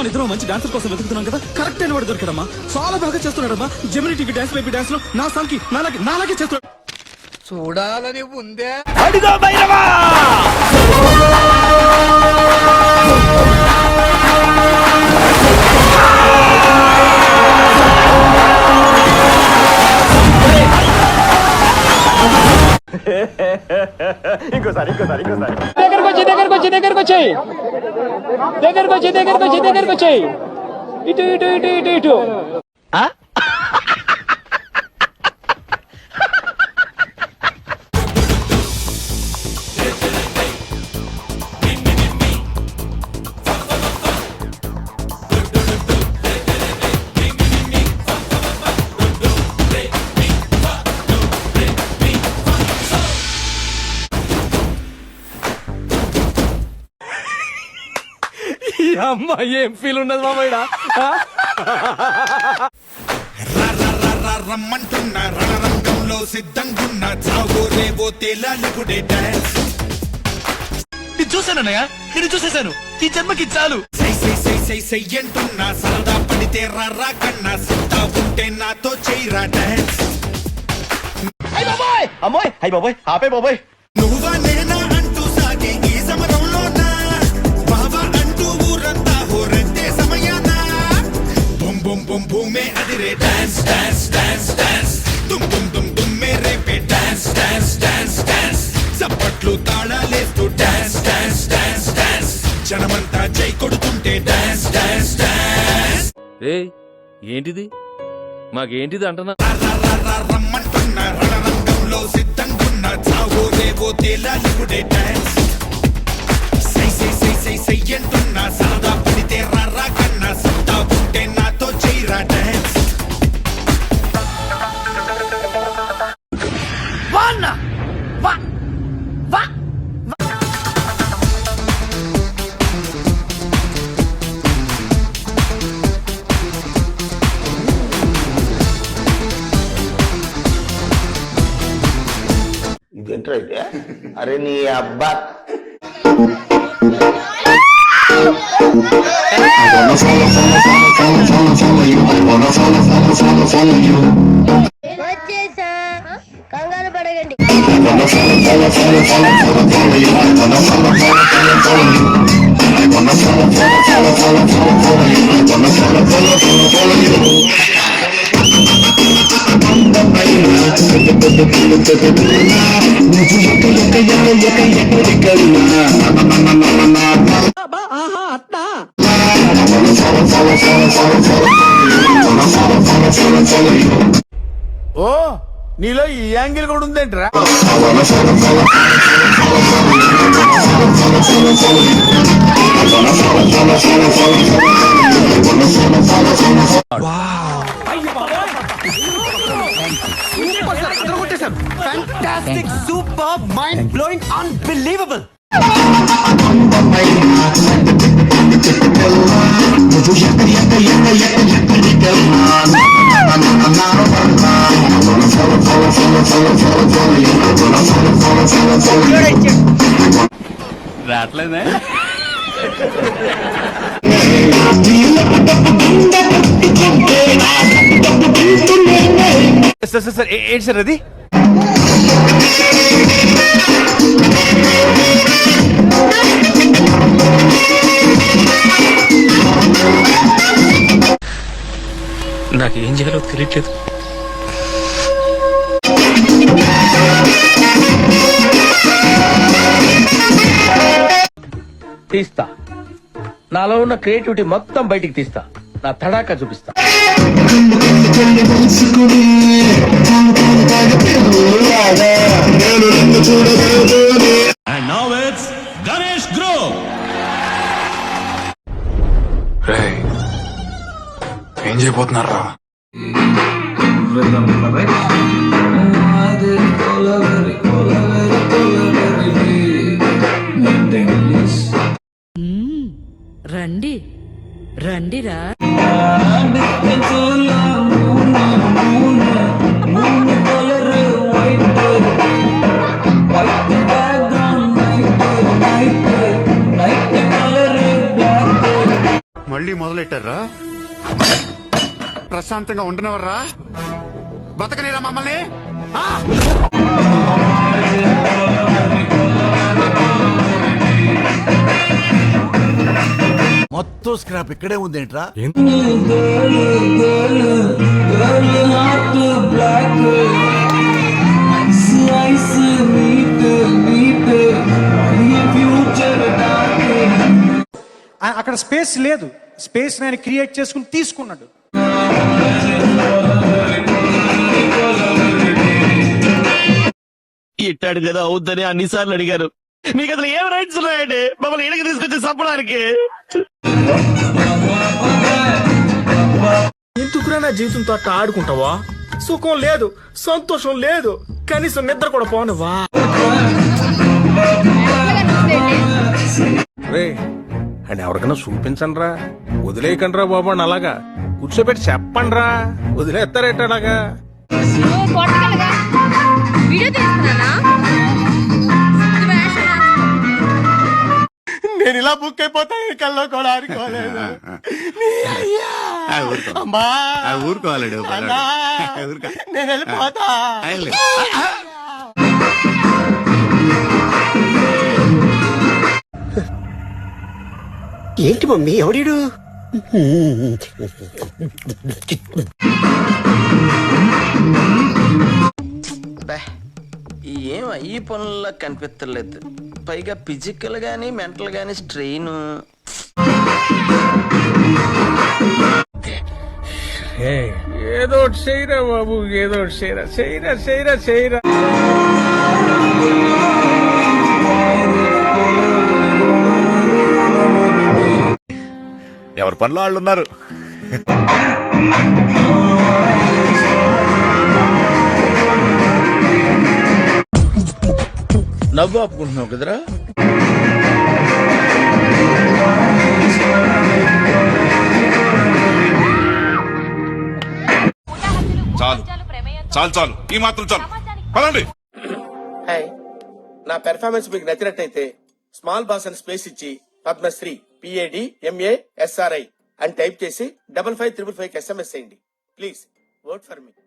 మన ఇద్దరం మంచి డాన్సర్ కోసం వెతుకుతున్నాం కదా, కరెక్ట్ అయిన వాడు దొరికాడమ్మా. చాలా బాగా చేస్తున్నాడమ్మా. Gemini TV dance baby dance లో నా సాంగ్ కి నాలాగే చేస్తున్నాడు. చూడాలని ఉందే. అడిగో భైరవా. ఇంకోసారి దగ్గరకు వచ్చి ఇటు అమ్మా ఏం ఫీల్ ఉన్నది మామయ్య. రమ్మంటున్నా రణరంగంలో సిద్ధంగున్నా చావో రేవో తేలాలిపుడే డాన్స్. నేను చూశానన్నయ్య, నేను చూసేశాను. ఈ జన్మకి చాలు. అంటున్నా సరదా పడితే రా కన్నా సిద్ధా ఉంటే నాతో చేయరా డాన్స్. అమ్మాయి అయ్యి బాబోయ్ ఆపే బాబోయ్. నువ్వా నేనా అంటూ సాగే ఈ సమరంలోనా బాబా అంటూ ఊరంతా హోరెత్తే సమయాన బొమ్ బొమ్ బొమ్ భూమే అదిరే డాన్స్ డాన్స్ డాన్స్ డాన్స్ దుమ్ దుమ్ దుమ్ దుమ్మే రేపే డాన్స్ డాన్స్ డాన్స్ డాన్స్ చప్పట్లు తాళాలేస్తూ డాన్స్ డాన్స్ డాన్స్ డాన్స్ జనమంతా జై కొడుతుంటే డాన్స్ డాన్స్ డాన్స్. ఏంటిది మాకేంటిది అంటున్నా. రమ్మంటున్నా రణరంగంలో సిద్ధంగున్నా చావో రేవో తేలాలిపుడే డాన్స్. సై అంటున్నా సరదా పడితే రా కన్నా సిద్ధా ఉంటే నాతో చేయరా డాన్స్. ఇదేంట్రా అయితే? అరే నీ అబ్బా వచ్చేసా, కంగారు పడకండి. ఓ నీలో ఈ యాంగిల్ కూడా ఉందేంట్రా? Fantastic, super, mind blowing, unbelievable. రావట్లేదే. సార్ ఏంటి సార్ అది? నాకేం చేయాలో తెలియట్లేదు. తీస్తా, నాలో ఉన్న క్రియేటివిటీ మొత్తం బయటికి తీస్తా, నా తడాకా చూపిస్తా. And now it's Ganesh Group. ఏం చేయబోతున్నారా? రండి రండిరా. మళ్ళీ మొదలెట్టారా? ప్రశాంతంగా ఉండనవర్రా? బతకనేరా మమ్మల్ని? ఆ? మొత్తం స్క్రాప్ ఇక్కడే ఉందేంట్రా? అక్కడ స్పేస్ లేదు, స్పేస్ నేను క్రియేట్ చేసుకుని తీసుకున్నాడు. ఇట్టాడు కదా అవుద్దని అన్నిసార్లు అడిగారు. మీకు అసలు ఏం రైట్స్ ఉన్నాయండి మమ్మల్ని ఇళ్ళకి తీసుకొచ్చి చంపడానికి? ఎందుకురా నా జీవితంతో అట్ట ఆడుకుంటావా? సుఖం లేదు, సంతోషం లేదు, కనీసం నిద్ర కూడా పోనివ్వా. అని ఎవరికైనా చూపించండి రా, వదిలేయకండి రా బాబు అని అలాగా కూర్చోబెట్టి చెప్పండి రా, వదిలేస్తారేట అలాగా. నేను ఇలా బుక్ అయిపోతాను కల్లో కూడా ఆడుకోలేదు. అమ్మా ఊరుకోవాలడు నేను వెళ్ళిపోతా. ఏంటి మమ్మీ ఎవడీడు? ఏం ఈ పనుల్లో కనిపించలేదు. పైగా ఫిజికల్ గానీ మెంటల్ గానీ స్ట్రెయిన్. ఏదో ఒకటి చేయరా బాబు, ఏదో ఒకటి చేయరా, చేయరా చేయరా చేయరా. ఎవరి పనిలో వాళ్ళు ఉన్నారు. నవ్వు ఆపుకుంటున్నావు కదరా. చాలు చాలు చాలు, ఈ మాత్రం చాలు. పదండి. హాయ్, నా పెర్ఫార్మెన్స్ మీకు నచ్చినట్టయితే స్మాల్ బాస్ అని స్పేస్ ఇచ్చి పద్మశ్రీ PADMASRI అని టైప్ చేసి 5555 SMS చేయండి. Please vote for me.